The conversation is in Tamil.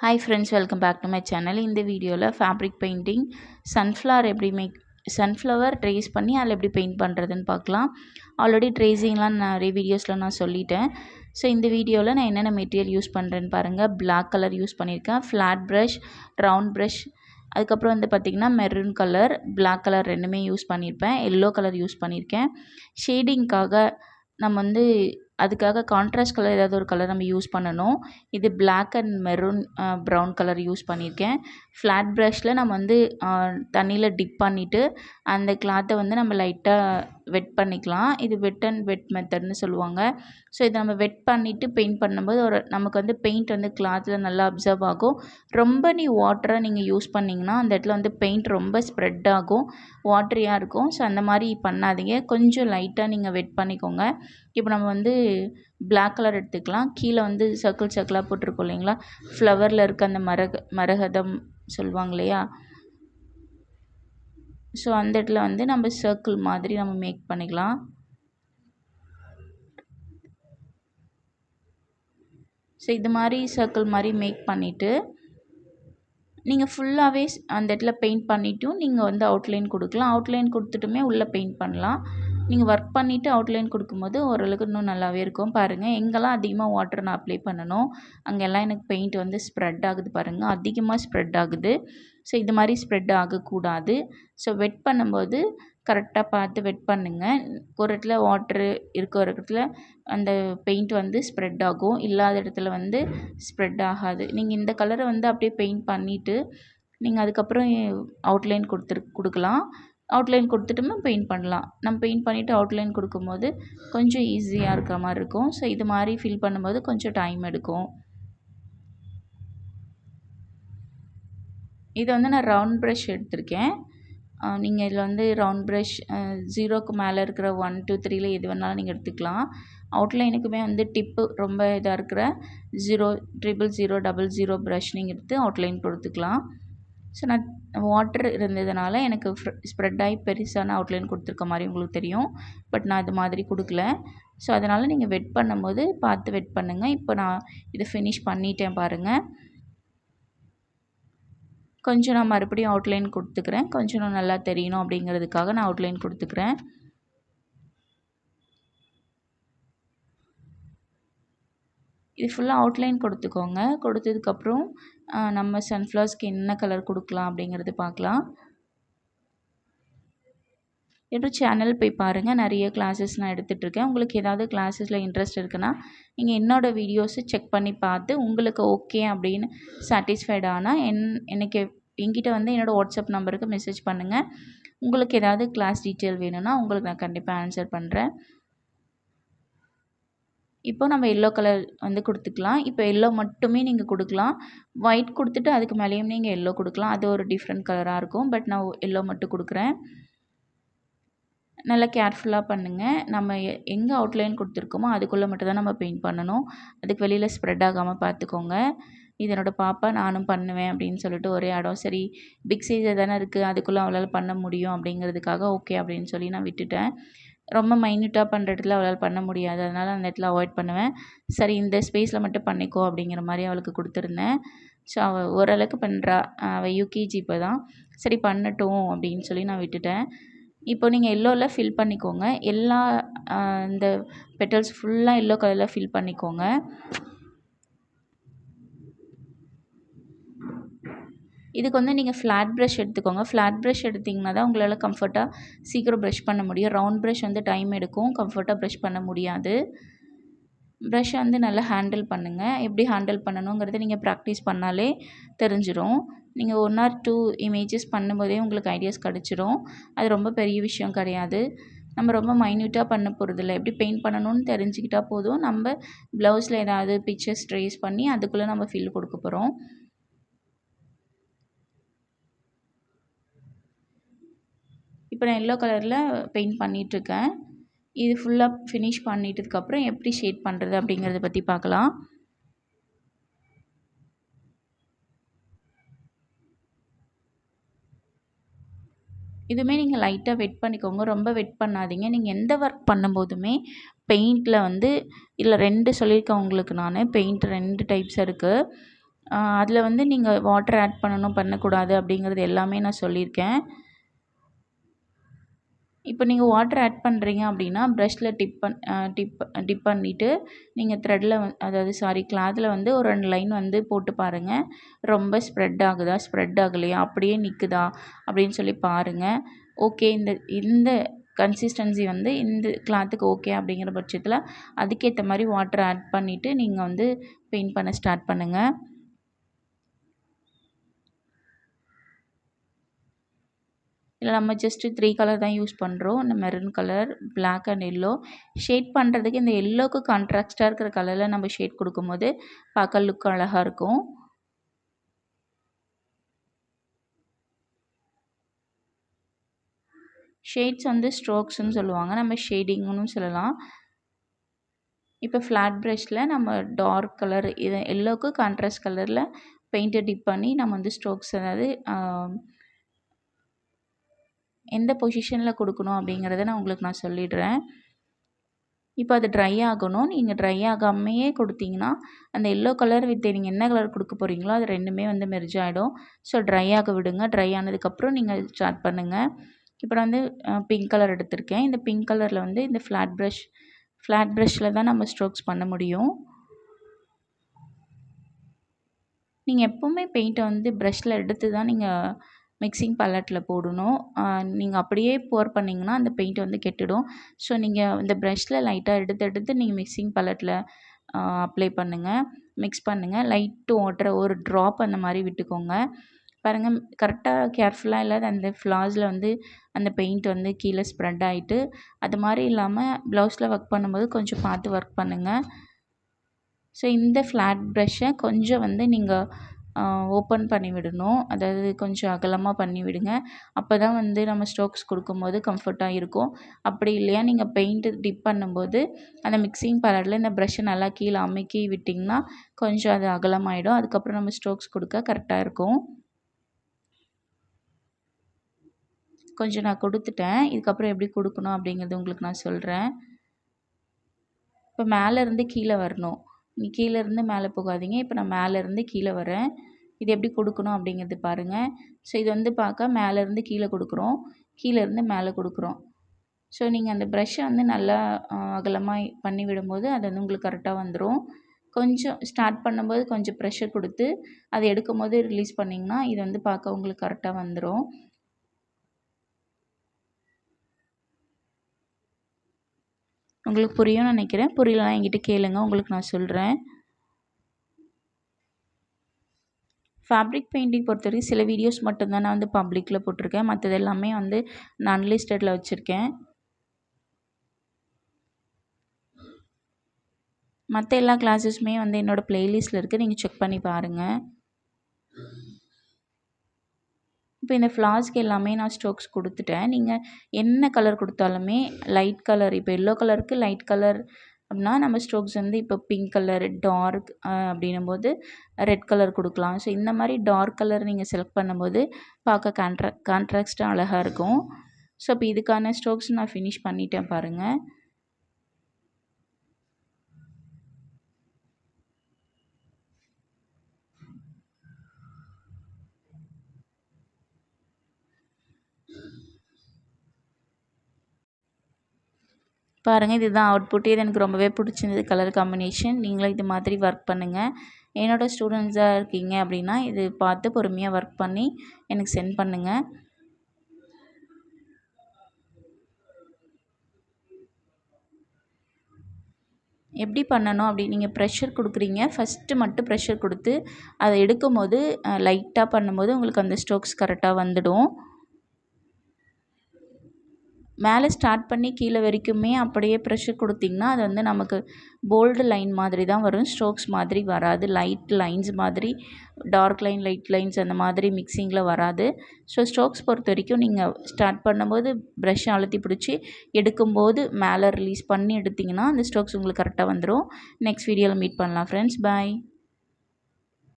Hi friends, welcome back to my channel. இந்த வீடியோவில் ஃபேப்ரிக் பெயிண்டிங் சன்ஃப்ளவர் ட்ரேஸ் பண்ணி அதில் எப்படி பெயிண்ட் பண்ணுறதுன்னு பார்க்கலாம். ஆல்ரெடி ட்ரேஸிங்லாம் நிறைய வீடியோஸில் நான் சொல்லிட்டேன். ஸோ இந்த வீடியோவில் நான் என்னென்ன மெட்டீரியல் யூஸ் பண்ணுறேன்னு பாருங்கள். பிளாக் கலர் யூஸ் பண்ணியிருக்கேன், ஃப்ளாட் ப்ரஷ், ரவுண்ட் ப்ரஷ், அதுக்கப்புறம் வந்து பார்த்திங்கன்னா மெரூன் கலர், பிளாக் கலர் ரெண்டுமே யூஸ் பண்ணியிருப்பேன், எல்லோ கலர் யூஸ் பண்ணியிருக்கேன். ஷேடிங்க்காக நம்ம அதுக்காக கான்ட்ராஸ்ட் கலர் ஏதாவது ஒரு கலர் நம்ம யூஸ் பண்ணணும். இது black and maroon brown colour use பண்ணியிருக்கேன். ஃப்ளாட் ப்ரஷில் நம்ம தண்ணியில் டிப் பண்ணிவிட்டு அந்த கிளாத்தை நம்ம லைட்டாக வெட் பண்ணிக்கலாம். இது வெட் அண்ட் வெட் மெத்தட்னு சொல்லுவாங்க. ஸோ இதை நம்ம வெட் பண்ணிவிட்டு பெயிண்ட் பண்ணும்போது நமக்கு பெயிண்ட் கிளாத்தில் நல்லா அப்சர்வ் ஆகும். ரொம்ப வாட்டரை நீங்கள் யூஸ் பண்ணிங்கன்னா அந்த இடத்துல பெயிண்ட் ரொம்ப ஸ்ப்ரெட் ஆகும், வாட்டரியாக இருக்கும். ஸோ அந்த மாதிரி பண்ணாதீங்க, கொஞ்சம் லைட்டாக நீங்கள் வெட் பண்ணிக்கோங்க. இப்போ நம்ம பிளாக் கலர் எடுத்துக்கலாம். கீழே சர்க்கிள் சர்க்கிளாக போட்டிருக்கோம் இல்லைங்களா, ஃப்ளவரில் இருக்க அந்த மரகதம் சொல்லுவாங்க இல்லையா. ஸோ அந்த இடத்துல நம்ம சர்க்கிள் மாதிரி நம்ம மேக் பண்ணிக்கலாம். ஸோ இது மாதிரி சர்க்கிள் மாதிரி மேக் பண்ணிவிட்டு நீங்கள் ஃபுல்லாகவே அந்த இடத்துல பெயிண்ட் பண்ணிவிட்டும் நீங்கள் அவுட்லைன் கொடுக்கலாம். அவுட்லைன் கொடுத்துட்டுமே உள்ளே பெயிண்ட் பண்ணலாம். நீங்கள் ஒர்க் பண்ணிவிட்டு அவுட்லைன் கொடுக்கும்போது ஓரளவுக்கு இன்னும் நல்லாவே இருக்கும். பாருங்கள், எங்கெல்லாம் அதிகமாக வாட்டர் நான் அப்ளை பண்ணணும் அங்கெல்லாம் எனக்கு பெயிண்ட் ஸ்ப்ரெட் ஆகுது பாருங்கள், அதிகமாக ஸ்ப்ரெட் ஆகுது. ஸோ இது மாதிரி ஸ்ப்ரெட் ஆகக்கூடாது. ஸோ வெட் பண்ணும்போது கரெக்டாக பார்த்து வெட் பண்ணுங்கள். ஒரு இடத்துல வாட்ரு இருக்க ஒரு இடத்துல அந்த பெயிண்ட் ஸ்ப்ரெட் ஆகும், இல்லாத இடத்துல ஸ்ப்ரெட் ஆகாது. நீங்கள் இந்த கலரை அப்படியே பெயிண்ட் பண்ணிவிட்டு நீங்கள் அதுக்கப்புறம் அவுட்லைன் கொடுக்கலாம். அவுட்லைன் கொடுத்துட்டுமே பெயிண்ட் பண்ணலாம். நம்ம பெயிண்ட் பண்ணிவிட்டு அவுட்லைன் கொடுக்கும்போது கொஞ்சம் ஈஸியாக இருக்கிற மாதிரி இருக்கும். ஸோ இது மாதிரி ஃபில் பண்ணும்போது கொஞ்சம் டைம் எடுக்கும். இது நான் ரவுண்ட் ப்ரஷ் எடுத்திருக்கேன். நீங்கள் இதில் ரவுண்ட் ப்ரஷ் 0க்கு மேலே இருக்கிற 1 2 3ல் எது வேணாலும் நீங்கள் எடுத்துக்கலாம். அவுட்லைனுக்குமே டிப்பு ரொம்ப இதாக இருக்கிற 0 000 00 ப்ரஷ் நீங்கள் எடுத்து அவுட்லைன் கொடுத்துக்கலாம். ஸோ நான் வாட்டர் இருந்ததுனால எனக்கு ஸ்ப்ரெட் ஆகி பெருசான அவுட்லைன் கொடுத்துருக்க மாதிரி உங்களுக்கு தெரியும். பட் நான் இது மாதிரி கொடுக்கல. ஸோ அதனால் நீங்கள் வெட் பண்ணும்போது பார்த்து வெட் பண்ணுங்கள். இப்போ நான் இதை ஃபினிஷ் பண்ணிட்டேன் பாருங்கள். கொஞ்சம் நான் மறுபடியும் அவுட்லைன் கொடுத்துக்கிறேன். கொஞ்சம் நல்லா தெரியணும் அப்படிங்கிறதுக்காக நான் அவுட்லைன் கொடுத்துக்கிறேன். இது ஃபுல்லாக அவுட்லைன் கொடுத்துக்கோங்க. கொடுத்ததுக்கப்புறம் நம்ம சன்ஃப்ளவர்ஸ்க்கு என்ன கலர் கொடுக்கலாம் அப்படிங்கிறது பார்க்கலாம். என்னோட சேனல் போய் பாருங்கள், நிறைய கிளாஸஸ் நான் எடுத்துகிட்ருக்கேன். உங்களுக்கு ஏதாவது கிளாஸஸில் இன்ட்ரெஸ்ட் இருக்குன்னா நீங்கள் என்னோடய வீடியோஸை செக் பண்ணி பார்த்து உங்களுக்கு ஓகே அப்படின்னு சாட்டிஸ்ஃபைட் ஆனால் என்கிட்ட என்னோடய வாட்ஸ்அப் நம்பருக்கு மெசேஜ் பண்ணுங்கள். உங்களுக்கு ஏதாவது கிளாஸ் டீட்டெயில் வேணும்னா உங்களுக்கு நான் கண்டிப்பாக ஆன்சர் பண்ணுறேன். இப்போ நம்ம எல்லோ கலர் கொடுத்துக்கலாம். இப்போ எல்லோ மட்டுமே நீங்கள் கொடுக்கலாம். ஒயிட் கொடுத்துட்டு அதுக்கு மேலேயும் நீங்கள் எல்லோ கொடுக்கலாம். அது ஒரு டிஃப்ரெண்ட் கலராக இருக்கும். பட் நான் எல்லோ மட்டும் கொடுக்குறேன். நல்லா கேர்ஃபுல்லாக பண்ணுங்கள். நம்ம எங்கே அவுட்லைன் கொடுத்துருக்கோமோ அதுக்குள்ளே மட்டும் தான் நம்ம பெயிண்ட் பண்ணணும். அதுக்கு வெளியில் ஸ்ப்ரெட் ஆகாமல் பார்த்துக்கோங்க. இது என்னோடய பாப்பா நானும் பண்ணுவேன் அப்படின்னு சொல்லிட்டு ஒரே இடம். சரி, பிக் சைஸாக தானே இருக்குது, அதுக்குள்ளே அவளால் பண்ண முடியும் அப்படிங்கிறதுக்காக ஓகே அப்படின்னு சொல்லி நான் விட்டுட்டேன். ரொம்ப மைன்யூட்டாக பண்ணுற இடத்துல அவளால் பண்ண முடியாது, அதனால் அந்த இடத்துல அவாய்ட் பண்ணுவேன். சரி, இந்த ஸ்பேஸில் மட்டும் பண்ணிக்கோ அப்படிங்கிற மாதிரி அவளுக்கு கொடுத்துருந்தேன். ஸோ அவள் ஓரளவுக்கு பண்ணுறா. அவள் யூகேஜி இப்போ தான். சரி பண்ணட்டும் அப்படின்னு சொல்லி நான் விட்டுட்டேன். இப்போ நீங்கள் எல்லோவில் ஃபில் பண்ணிக்கோங்க. எல்லா இந்த பெட்டல்ஸ் ஃபுல்லாக எல்லோ கலரில் ஃபில் பண்ணிக்கோங்க. இதுக்கு நீங்கள் ஃப்ளாட் ப்ரஷ் எடுத்துக்கோங்க. ஃப்ளாட் ப்ரஷ் எடுத்திங்கன்னா தான் உங்களால் கம்ஃபர்ட்டாக சீக்கிரம் ப்ரஷ் பண்ண முடியும். ரவுண்ட் ப்ரஷ் டைம் எடுக்கும், கம்ஃபர்ட்டாக ப்ரஷ் பண்ண முடியாது. ப்ரஷ்ஷை நல்லா ஹேண்டில் பண்ணுங்கள். எப்படி ஹேண்டில் பண்ணணுங்கிறத நீங்கள் ப்ராக்டிஸ் பண்ணாலே தெரிஞ்சிடும். நீங்கள் 1 or 2 இமேஜஸ் பண்ணும்போதே உங்களுக்கு ஐடியாஸ் கிடச்சிரும். அது ரொம்ப பெரிய விஷயம் கிடையாது. நம்ம ரொம்ப மைன்யூட்டாக பண்ண போகிறதில்ல. எப்படி பெயிண்ட் பண்ணணும்னு தெரிஞ்சுக்கிட்டால் போதும். நம்ம ப்ளவுஸில் ஏதாவது பிக்சர்ஸ் ட்ரேஸ் பண்ணி அதுக்குள்ளே நம்ம ஃபில் கொடுக்க போகிறோம். இப்போ நான் எல்லோ கலரில் பெயிண்ட் பண்ணிகிட்ருக்கேன். இது ஃபுல்லாக ஃபினிஷ் பண்ணிட்டதுக்கப்புறம் எப்படி ஷேட் பண்ணுறது அப்படிங்கிறத பற்றி பார்க்கலாம். இதுவுமே நீங்கள் லைட்டாக வெட் பண்ணிக்கோங்க, ரொம்ப வெட் பண்ணாதீங்க. நீங்கள் எந்த ஒர்க் பண்ணும்போதுமே பெயிண்டில் இதில் 2 சொல்லியிருக்கேன் உங்களுக்கு நான். பெயிண்ட் 2 டைப்ஸ் இருக்குது. அதில் வந்து நீங்கள் வாட்டர் ஆட் பண்ணணும் பண்ணக்கூடாது அப்படிங்கிறது எல்லாமே நான் சொல்லியிருக்கேன். இப்போ நீங்கள் வாட்டர் ஆட் பண்ணுறீங்க அப்படின்னா ப்ரஷ்ஷில் டிப் பண்ணிவிட்டு நீங்கள் த்ரெட்டில் அதாவது கிளாத்தில் வந்து ஒரு 2 லைன் வந்து போட்டு பாருங்கள். ரொம்ப ஸ்ப்ரெட் ஆகுதா, ஸ்ப்ரெட் ஆகலையா, அப்படியே நிற்குதா அப்படின்னு சொல்லி பாருங்கள். ஓகே, இந்த கன்சிஸ்டன்சி வந்து இந்த கிளாத்துக்கு ஓகே அப்படிங்கிற பட்சத்தில் அதுக்கேற்ற மாதிரி வாட்டர் ஆட் பண்ணிவிட்டு நீங்கள் வந்து பெயிண்ட் பண்ண ஸ்டார்ட் பண்ணுங்கள். இதில் நம்ம ஜஸ்ட்டு 3 கலர் தான் யூஸ் பண்ணுறோம். இந்த maroon colour, black and yellow. Shade பண்ணுறதுக்கு இந்த எல்லோவுக்கு கான்ட்ராஸ்ட்டாக இருக்கிற கலரில் நம்ம ஷேட் கொடுக்கும்போது பார்க்க லுக் அழகாக இருக்கும். ஷேட்ஸ் வந்து ஸ்ட்ரோக்ஸ்ன்னு சொல்லுவாங்க, நம்ம ஷேடிங்னு சொல்லலாம். இப்போ ஃப்ளாட் ப்ரஷில் நம்ம டார்க் கலர் இது எல்லோவுக்கு கான்ட்ராஸ்ட் கலரில் பெயிண்ட்டை டிப் பண்ணி நம்ம வந்து ஸ்ட்ரோக்ஸ், அதாவது எந்த பொசிஷனில் கொடுக்கணும் அப்படிங்கிறத நான் உங்களுக்கு சொல்லிடுறேன். இப்போ அது ட்ரை ஆகணும். நீங்கள் ட்ரை ஆகாமையே கொடுத்தீங்கன்னா அந்த எல்லோ கலர் வித் நீங்கள் என்ன கலர் கொடுக்க போகிறீங்களோ அது ரெண்டுமே வந்து மெர்ஜ் ஆகிடும். ஸோ ட்ரை ஆக விடுங்க. ட்ரை ஆனதுக்கப்புறம் நீங்கள் ஸ்டார்ட் பண்ணுங்கள். இப்போ நான் வந்து பிங்க் கலர் எடுத்திருக்கேன். இந்த பிங்க் கலரில் வந்து இந்த ஃப்ளாட் ப்ரஷில் தான் நம்ம ஸ்ட்ரோக்ஸ் பண்ண முடியும். நீங்கள் எப்போவுமே பெயிண்ட்டை வந்து ப்ரஷில் எடுத்து தான் நீங்கள் மிக்சிங் பல்லட்டில் போடணும். நீங்கள் அப்படியே போர் பண்ணிங்கன்னா அந்த பெயிண்ட் வந்து கெட்டுடும். ஸோ நீங்கள் இந்த ப்ரஷில் லைட்டாக எடுத்து நீங்கள் மிக்சிங் பல்லட்டில் அப்ளை பண்ணுங்கள், மிக்ஸ் பண்ணுங்கள். லைட்டு வாட்டர் ஒரு ட்ராப் அந்த மாதிரி விட்டுக்கோங்க. பாருங்கள், கரெக்டாக கேர்ஃபுல்லாக இல்லாத அந்த ஃப்ளாஸில் வந்து அந்த பெயிண்ட் வந்து கீழே ஸ்ப்ரெட் ஆகிட்டு, அது மாதிரி இல்லாமல் ப்ளவுஸில் ஒர்க் பண்ணும்போது கொஞ்சம் பார்த்து ஒர்க் பண்ணுங்கள். ஸோ இந்த ஃப்ளாட் ப்ரஷ்ஷை கொஞ்சம் வந்து நீங்கள் ஓப்பன் பண்ணி விடணும், அதாவது கொஞ்சம் அகலமாக பண்ணி விடுங்க. அப்போ தான் வந்து நம்ம ஸ்ட்ரோக்ஸ் கொடுக்கும்போது கம்ஃபர்ட்டாக இருக்கும். அப்படி இல்லையா நீங்கள் பெயிண்ட்டு டிப் பண்ணும்போது அந்த மிக்சிங் பலரில் இந்த ப்ரஷ்ஷை நல்லா கீழே அமுக்கி விட்டிங்கன்னா கொஞ்சம் அது அகலமாகிடும். அதுக்கப்புறம் நம்ம ஸ்ட்ரோக்ஸ் கொடுக்க கரெக்டாக இருக்கும். கொஞ்சம் நான் கொடுத்துட்டேன். இதுக்கப்புறம் எப்படி கொடுக்கணும் அப்படிங்கிறது உங்களுக்கு நான் சொல்கிறேன். இப்போ மேலேருந்து கீழே வரணும். நீ கீழேருந்து மேலே போகாதீங்க. இப்போ நான் மேலேருந்து கீழே வரேன். இது எப்படி கொடுக்கணும் அப்படிங்கிறது பாருங்கள். ஸோ இது வந்து பார்க்க மேலேருந்து கீழே கொடுக்குறோம், கீழேருந்து மேலே கொடுக்குறோம். ஸோ நீங்கள் அந்த ப்ரஷ்ஷை வந்து நல்லா அகலமாக பண்ணி விடும்போது அது வந்து உங்களுக்கு கரெக்டாக வந்துடும். கொஞ்சம் ஸ்டார்ட் பண்ணும்போது கொஞ்சம் ப்ரெஷர் கொடுத்து அதை எடுக்கும்போது ரிலீஸ் பண்ணிங்கன்னா இது வந்து பார்க்க உங்களுக்கு கரெக்டாக வந்துடும். உங்களுக்கு புரியும்னு நினைக்கிறேன். புரியலனா என்கிட்ட கேளுங்க, உங்களுக்கு நான் சொல்கிறேன். ஃபேப்ரிக் பெயிண்டிங் பொறுத்தவரைக்கும் சில வீடியோஸ் மட்டும்தான் நான் வந்து பப்ளிக்கில் போட்டிருக்கேன். மற்றது எல்லாமே வந்து நான் அன்லிஸ்டடில் வச்சுருக்கேன். மற்ற எல்லா கிளாஸஸுமே வந்து என்னோடய ப்ளேலிஸ்ட்டில் இருக்குது, நீங்கள் செக் பண்ணி பாருங்கள். இப்போ இந்த ஃப்ளாஸ்க்கு எல்லாமே நான் ஸ்ட்ரோக்ஸ் கொடுத்துட்டேன். நீங்கள் என்ன கலர் கொடுத்தாலுமே லைட் கலர், இப்போ எல்லோ கலருக்கு லைட் கலர் அப்படின்னா நம்ம ஸ்ட்ரோக்ஸ் வந்து இப்போ பிங்க் கலர், டார்க் அப்படின்னும்போது ரெட் கலர் கொடுக்கலாம். ஸோ இந்த மாதிரி டார்க் கலர் நீங்கள் செலக்ட் பண்ணும்போது பார்க்க கான்ட்ராஸ்ட்டாக அழகாக இருக்கும். ஸோ இப்போ இதுக்கான ஸ்ட்ரோக்ஸ் நான் ஃபினிஷ் பண்ணிட்டேன் பாருங்கள். பாருங்கள், இதுதான் அவுட்புட். இது எனக்கு ரொம்பவே பிடிச்சிருந்தது கலர் காம்பினேஷன். நீங்களும் இது மாதிரி ஒர்க் பண்ணுங்கள். என்னோடய ஸ்டூடெண்ட்ஸாக இருக்கீங்க அப்படின்னா இது பார்த்து பொறுமையாக ஒர்க் பண்ணி எனக்கு சென்ட் பண்ணுங்கள். எப்படி பண்ணணும் அப்படி நீங்கள் ப்ரெஷர் கொடுக்குறீங்க, ஃபஸ்ட்டு மட்டும் ப்ரெஷர் கொடுத்து அதை எடுக்கும்போது லைட்டாக பண்ணும்போது உங்களுக்கு அந்த ஸ்ட்ரோக்ஸ் கரெக்டாக வந்துடும். மேலே ஸ்டார்ட் பண்ணி கீழே வரைக்குமே அப்படியே ப்ரெஷர் கொடுத்திங்கன்னா அது வந்து நமக்கு போல்டு லைன் மாதிரி தான் வரும், ஸ்ட்ரோக்ஸ் மாதிரி வராது. லைட் லைன்ஸ் மாதிரி, டார்க் லைன், லைட் லைன்ஸ் அந்த மாதிரி மிக்சிங்கில் வராது. ஸோ ஸ்ட்ரோக்ஸ் பொறுத்த வரைக்கும் நீங்கள் ஸ்டார்ட் பண்ணும்போது ப்ரஷ்ஷை அழுத்தி பிடிச்சி எடுக்கும்போது மேலே ரிலீஸ் பண்ணி எடுத்திங்கன்னா அந்த ஸ்ட்ரோக்ஸ் உங்களுக்கு கரெக்டாக வந்துடும். நெக்ஸ்ட் வீடியோவில் மீட் பண்ணலாம் ஃப்ரெண்ட்ஸ். பாய்.